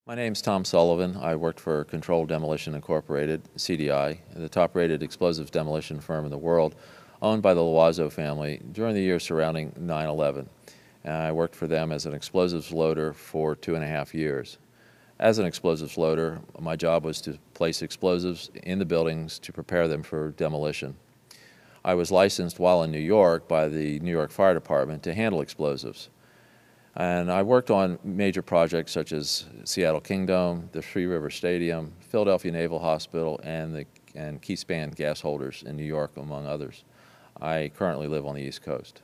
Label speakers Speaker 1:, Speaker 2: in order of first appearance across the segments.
Speaker 1: My name's Tom Sullivan. I worked for Control Demolition Incorporated, CDI, the top-rated explosives demolition firm in the world, owned by the Loiseau family during the years surrounding 9/11. And I worked for them as an explosives loader for 2.5 years. As an explosives loader, my job was to place explosives in the buildings to prepare them for demolition. I was licensed while in New York by the New York Fire Department to handle explosives. And I worked on major projects such as Seattle Kingdom, the Three River Stadium, Philadelphia Naval Hospital, and Keyspan gas holders in New York, among others. I currently live on the East Coast.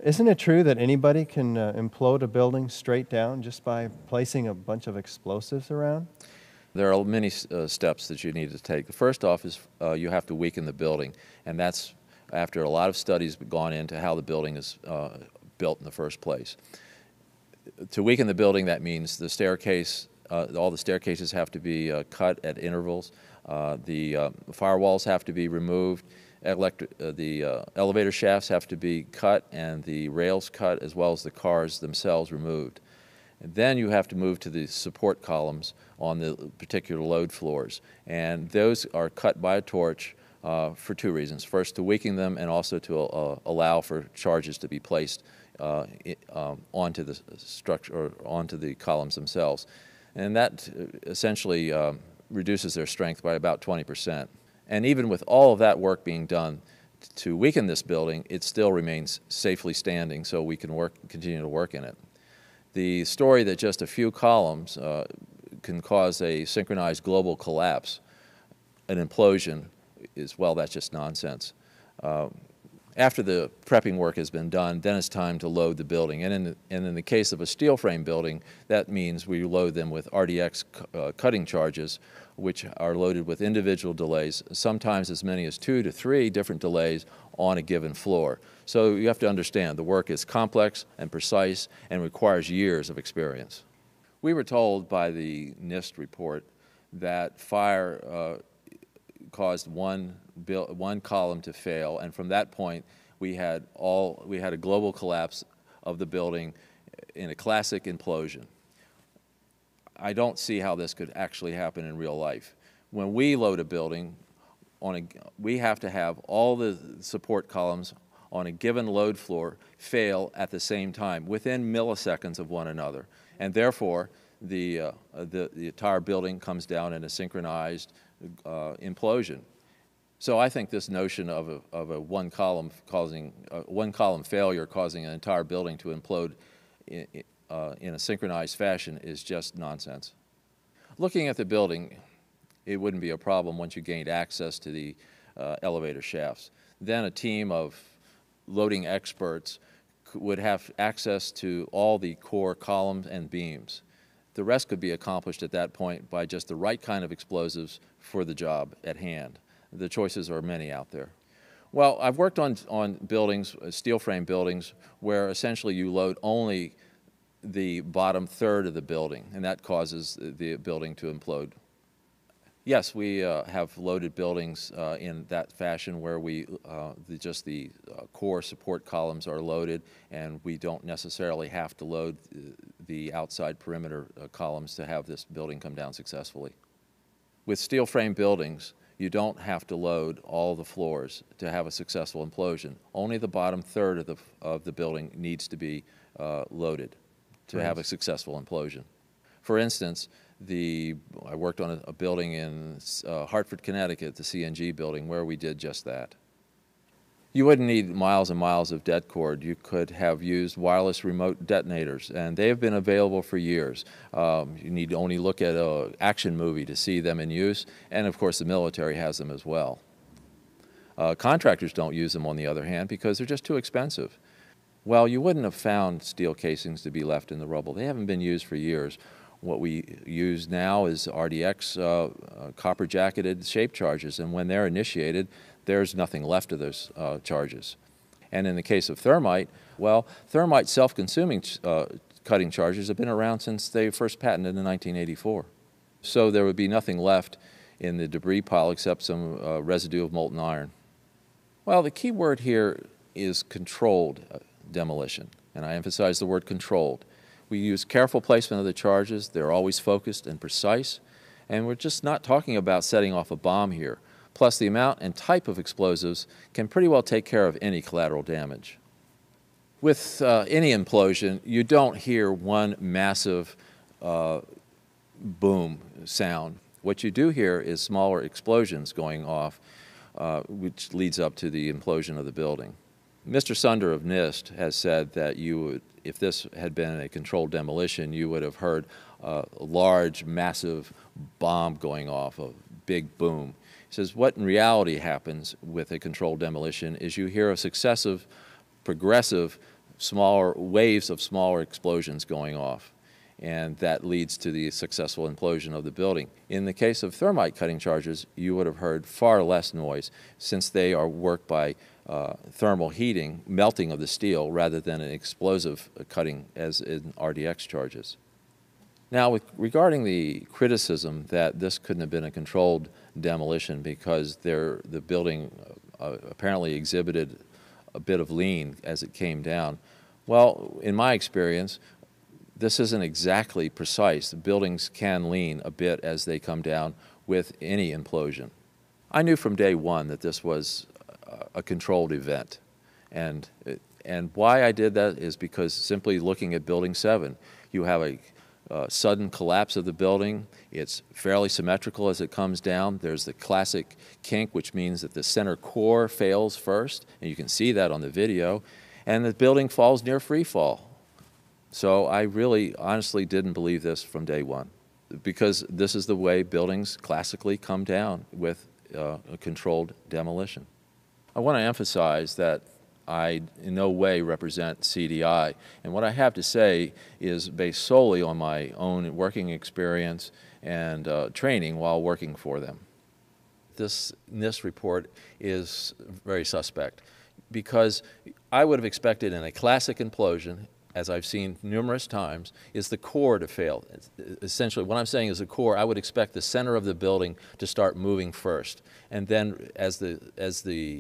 Speaker 2: Isn't it true that anybody can implode a building straight down just by placing a bunch of explosives around?
Speaker 1: There are many steps that you need to take. The first off is you have to weaken the building, and that's after a lot of studies have gone into how the building is built in the first place. To weaken the building, that means the staircase, all the staircases have to be cut at intervals. The firewalls have to be removed. The elevator shafts have to be cut and the rails cut, as well as the cars themselves removed. And then you have to move to the support columns on the particular load floors. And those are cut by a torch for two reasons. First, to weaken them, and also to allow for charges to be placed onto the structure or onto the columns themselves. And that essentially reduces their strength by about 20%. And even with all of that work being done to weaken this building, it still remains safely standing, so we can continue to work in it. The story that just a few columns can cause a synchronized global collapse, an implosion, is, well, that's just nonsense. After the prepping work has been done, then it's time to load the building. And in the case of a steel frame building, that means we load them with RDX cutting charges, which are loaded with individual delays, sometimes as many as 2 to 3 different delays on a given floor. So you have to understand the work is complex and precise and requires years of experience. We were told by the NIST report that fire caused one column to fail, and from that point we had a global collapse of the building in a classic implosion. I don't see how this could actually happen in real life. When we load a building, we have to have all the support columns on a given load floor fail at the same time, within milliseconds of one another, and therefore the entire building comes down in a synchronized implosion. So I think this notion of a one column failure causing an entire building to implode in a synchronized fashion is just nonsense. Looking at the building, it wouldn't be a problem once you gained access to the elevator shafts. Then a team of loading experts would have access to all the core columns and beams. The rest could be accomplished at that point by just the right kind of explosives for the job at hand. The choices are many out there. Well, I've worked on buildings, steel frame buildings, where essentially you load only the bottom third of the building, and that causes the building to implode. Yes, we have loaded buildings in that fashion where just the core support columns are loaded, and we don't necessarily have to load the outside perimeter columns to have this building come down successfully. With steel frame buildings, you don't have to load all the floors to have a successful implosion. Only the bottom third of the building needs to be loaded to have a successful implosion. For instance, I worked on a building in Hartford, Connecticut, the CNG building, where we did just that. You wouldn't need miles and miles of det cord. You could have used wireless remote detonators, and they have been available for years. You need to only look at an action movie to see them in use, and of course the military has them as well. Contractors don't use them, on the other hand, because they're just too expensive. Well, you wouldn't have found steel casings to be left in the rubble. They haven't been used for years. What we use now is RDX copper-jacketed shape charges, and when they're initiated, there's nothing left of those charges. And in the case of thermite, well, thermite self-consuming cutting charges have been around since they first patented in 1984. So there would be nothing left in the debris pile except some residue of molten iron. Well, the key word here is controlled demolition, and I emphasize the word controlled. We use careful placement of the charges. They're always focused and precise. And we're just not talking about setting off a bomb here. Plus, the amount and type of explosives can pretty well take care of any collateral damage. With any implosion, you don't hear one massive boom sound. What you do hear is smaller explosions going off, which leads up to the implosion of the building. Mr. Sunder of NIST has said that you would, if this had been a controlled demolition, you would have heard a large, massive bomb going off, a big boom. He says what in reality happens with a controlled demolition is you hear a successive, progressive, smaller waves of smaller explosions going off, and that leads to the successful implosion of the building. In the case of thermite cutting charges, you would have heard far less noise since they are worked by thermal heating, melting of the steel, rather than an explosive cutting as in RDX charges. Now, regarding the criticism that this couldn't have been a controlled demolition because the building apparently exhibited a bit of lean as it came down, well, in my experience, this isn't exactly precise. The buildings can lean a bit as they come down with any implosion. I knew from day one that this was a controlled event. And why I did that is because simply looking at Building 7, you have a sudden collapse of the building. It's fairly symmetrical as it comes down. There's the classic kink, which means that the center core fails first, and you can see that on the video, and the building falls near free fall. So I really honestly didn't believe this from day one, because this is the way buildings classically come down with a controlled demolition. I want to emphasize that I in no way represent CDI, and what I have to say is based solely on my own working experience and training while working for them. This NIST report is very suspect because I would have expected in a classic implosion, as I've seen numerous times, is the core to fail. Essentially, what I'm saying is the core, I would expect the center of the building to start moving first. And then as the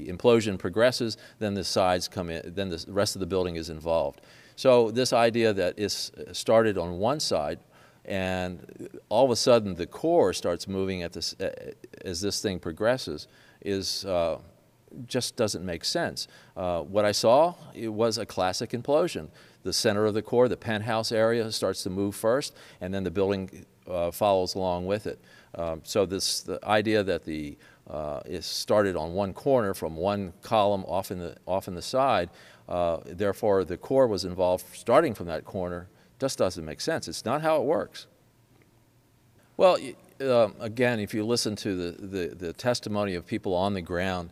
Speaker 1: implosion progresses, then the sides come in, then the rest of the building is involved. So this idea that it's started on one side and all of a sudden the core starts moving at this, as this thing progresses is just doesn't make sense. What I saw, it was a classic implosion. The center of the core, the penthouse area, starts to move first, and then the building follows along with it. So the idea that it started on one corner from one column off in the side, therefore the core was involved starting from that corner, just doesn't make sense. It's not how it works. Well, again, if you listen to the testimony of people on the ground,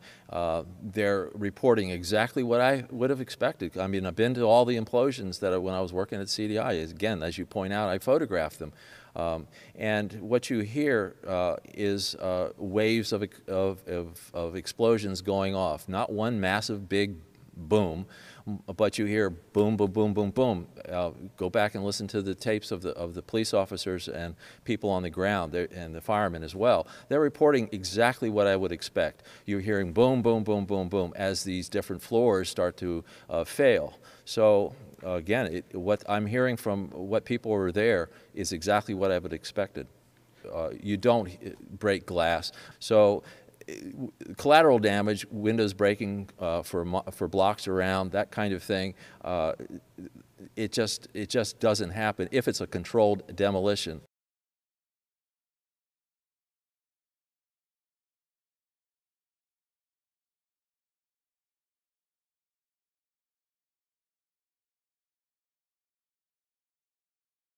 Speaker 1: they're reporting exactly what I would have expected. I mean, I've been to all the implosions that when I was working at CDI. Again, as you point out, I photographed them. And what you hear is waves of explosions going off, not one massive big boom, but you hear boom, boom, boom, boom, boom. Go back and listen to the tapes of the police officers and people on the ground and the firemen as well. They're reporting exactly what I would expect. You're hearing boom, boom, boom, boom, boom as these different floors start to fail. So again, what I'm hearing from what people were there is exactly what I would have expected. You don't break glass. So collateral damage, windows breaking for blocks around, that kind of thing, it just doesn't happen if it's a controlled demolition.